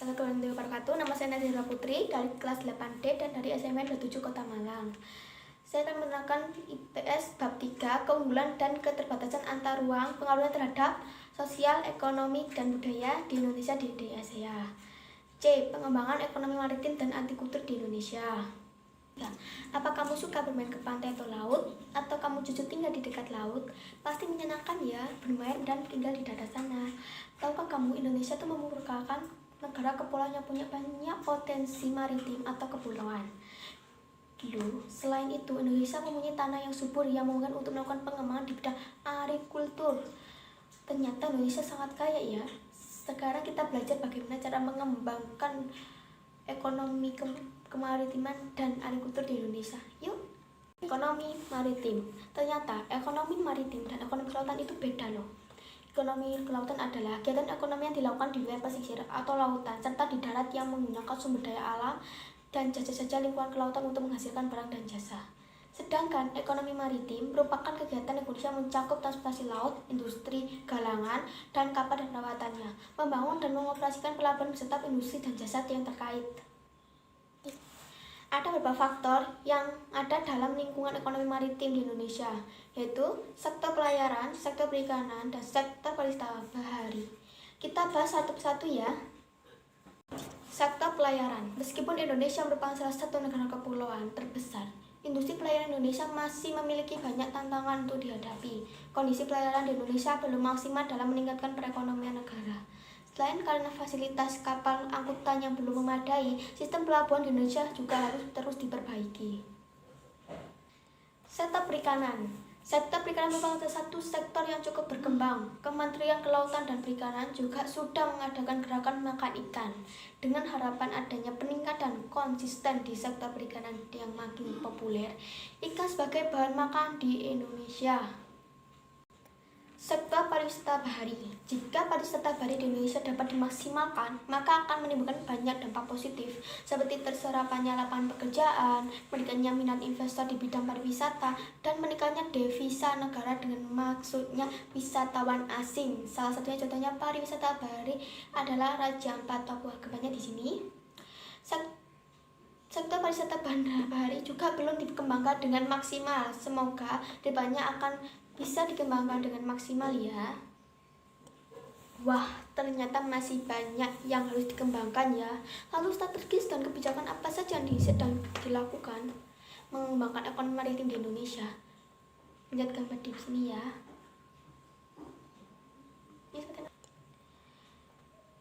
Assalamualaikum warahmatullahi wabarakatuh. Nama saya Nazira Putri dari kelas 8D dan dari SMN 27 Kota Malang. Saya akan menerangkan IPS bab 3, keunggulan dan keterbatasan antar ruang, pengaruhnya terhadap sosial, ekonomi, dan budaya di Indonesia di Asia. C. Pengembangan ekonomi maritim dan antikultur di Indonesia. Apa kamu suka bermain ke pantai atau laut? Atau kamu jujur tinggal di dekat laut? Pasti menyenangkan ya, bermain dan tinggal di daerah sana. Tahukah kamu Indonesia itu merupakan negara kepulauan yang punya banyak potensi maritim atau kepulauan. Selain itu, Indonesia mempunyai tanah yang subur yang memungkinkan untuk melakukan pengembangan di bidang agrikultur. Ternyata Indonesia sangat kaya ya. Sekarang kita belajar bagaimana cara mengembangkan ekonomi kemaritiman dan agrikultur di Indonesia. Yuk. Ekonomi maritim. Ternyata ekonomi maritim dan ekonomi kelautan itu beda loh. Ekonomi kelautan adalah kegiatan ekonomi yang dilakukan di wilayah pesisir atau lautan serta di darat yang menggunakan sumber daya alam dan jasa-jasa lingkungan kelautan untuk menghasilkan barang dan jasa. Sedangkan ekonomi maritim merupakan kegiatan Indonesia yang mencakup transportasi laut, industri, galangan, dan kapal dan perawatannya, membangun dan mengoperasikan pelabuhan beserta industri dan jasa yang terkait. Ada beberapa faktor yang ada dalam lingkungan ekonomi maritim di Indonesia, yaitu sektor pelayaran, sektor perikanan, dan sektor pariwisata bahari. Kita bahas satu persatu ya. Sektor pelayaran. Meskipun Indonesia merupakan salah satu negara kepulauan terbesar, industri pelayaran Indonesia masih memiliki banyak tantangan untuk dihadapi. Kondisi pelayaran di Indonesia belum maksimal dalam meningkatkan perekonomian negara. Selain karena fasilitas kapal angkutan yang belum memadai, sistem pelabuhan di Indonesia juga harus terus diperbaiki. Sektor perikanan. Sektor perikanan merupakan satu sektor yang cukup berkembang. Kementerian Kelautan dan Perikanan juga sudah mengadakan gerakan makan ikan dengan harapan adanya peningkatan konsisten di sektor perikanan yang makin populer. Ikan sebagai bahan makan di Indonesia. Sektor pariwisata bahari. Jika pariwisata bahari di Indonesia dapat dimaksimalkan, maka akan menimbulkan banyak dampak positif, seperti terserapannya lapangan pekerjaan, meningkatnya minat investor di bidang pariwisata, dan meningkatnya devisa negara dengan maksudnya wisatawan asing. Salah satunya contohnya pariwisata bahari adalah Raja Ampat Papua. Kebanyakan di sini. Sektor pariwisata bahari juga belum dikembangkan dengan maksimal. Semoga depannya akan bisa dikembangkan dengan maksimal ya. Wah, ternyata masih banyak yang harus dikembangkan ya. Lalu strategis dan kebijakan apa saja yang sedang dilakukan mengembangkan ekonomi maritim di Indonesia? Lihat gambar di sini ya.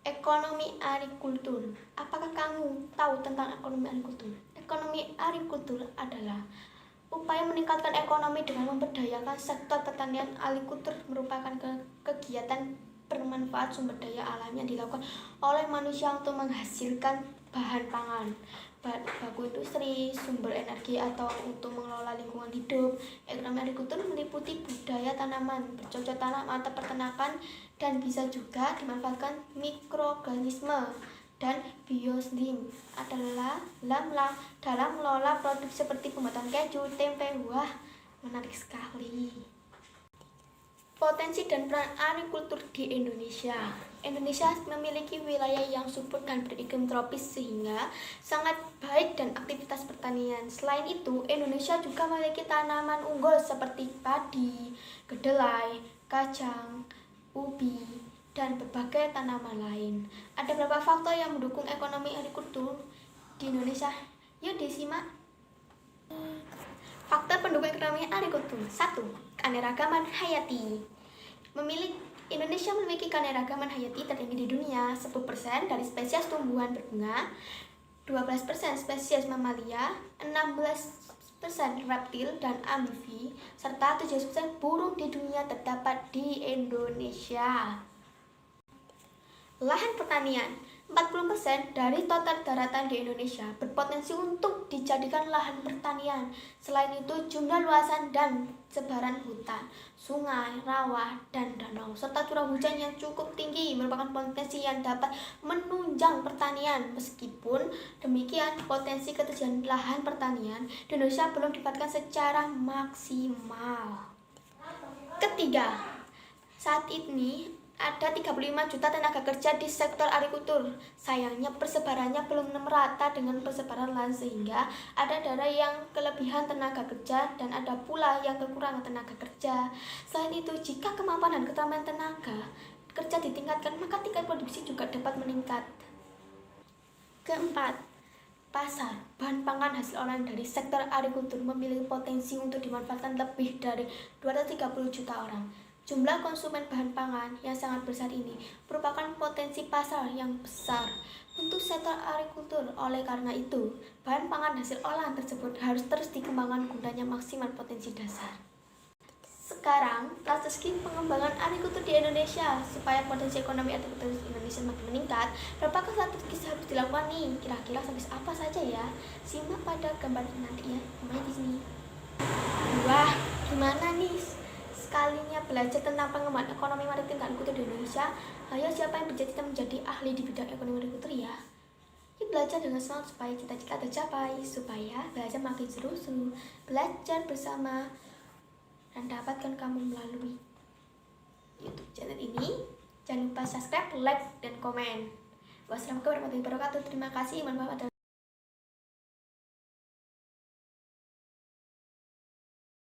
Ekonomi agrikultur. Apakah kamu tahu tentang ekonomi agrikultur? Ekonomi agrikultur adalah upaya meningkatkan ekonomi dengan memberdayakan sektor pertanian. Agrikultur merupakan kegiatan bermanfaat sumber daya alam yang dilakukan oleh manusia untuk menghasilkan bahan pangan, baku industri, sumber energi, atau untuk mengelola lingkungan hidup. Ekonomi agrikultur meliputi budaya tanaman, bercocok tanam atau peternakan, dan bisa juga dimanfaatkan mikroorganisme dan bioslim adalah dalam mengelola produk seperti pembuatan keju, tempe. Wah, menarik sekali. Potensi dan peran agrikultur di Indonesia. Indonesia memiliki wilayah yang subur dan beriklim tropis sehingga sangat baik dan aktivitas pertanian. Selain itu, Indonesia juga memiliki tanaman unggul seperti padi, kedelai, kacang, ubi, dan berbagai tanaman lain. Ada beberapa faktor yang mendukung ekonomi agrikultur di Indonesia. Yuk disimak. Faktor pendukung ekonomi agrikultur. 1. Keanekaragaman hayati. Indonesia memiliki keanekaragaman hayati tertinggi di dunia. 10% dari spesies tumbuhan berbunga, 12% spesies mamalia, 16% reptil dan amfibi, serta 7% burung di dunia terdapat di Indonesia. Lahan pertanian. 40% dari total daratan di Indonesia berpotensi untuk dijadikan lahan pertanian. Selain itu, jumlah luasan dan sebaran hutan, sungai, rawa, dan danau, serta curah hujan yang cukup tinggi merupakan potensi yang dapat menunjang pertanian. Meskipun demikian, potensi ketersediaan lahan pertanian di Indonesia belum didapatkan secara maksimal. Ketiga, Saat ini ada 35 juta tenaga kerja di sektor agrikultur. Sayangnya persebarannya belum merata dengan persebaran lahan, sehingga ada daerah yang kelebihan tenaga kerja dan ada pula yang kekurangan tenaga kerja. Selain itu, jika kemampuan dan keterampilan tenaga kerja ditingkatkan, maka tingkat produksi juga dapat meningkat. Keempat, pasar bahan pangan hasil olahan dari sektor agrikultur memiliki potensi untuk dimanfaatkan lebih dari 230 juta orang. Jumlah konsumen bahan pangan yang sangat besar ini merupakan potensi pasar yang besar untuk sektor agrikultur. Oleh karena itu, bahan pangan hasil olahan tersebut harus terus dikembangkan gunanya maksimal potensi dasar. Sekarang, strategi pengembangan agrikultur di Indonesia supaya potensi ekonomi agrikultur Indonesia makin meningkat, berapa strategi harus dilakukan nih? Kira-kira sampai apa saja ya? Simak pada gambar nanti ya, namanya di sini. Wah, gimana nih? Sekalinya belajar tentang pengembangan ekonomi maritim dan agrikultur di Indonesia, ayo siapa yang bercita-cita menjadi ahli di bidang ekonomi agrikultur ya? Yuk belajar dengan semangat supaya cita-cita tercapai, supaya belajar makin seru-seru, belajar bersama dan dapatkan kamu melalui YouTube channel ini. Jangan lupa subscribe, like, dan komen. Wassalamualaikum warahmatullahi wabarakatuh. Terima kasih.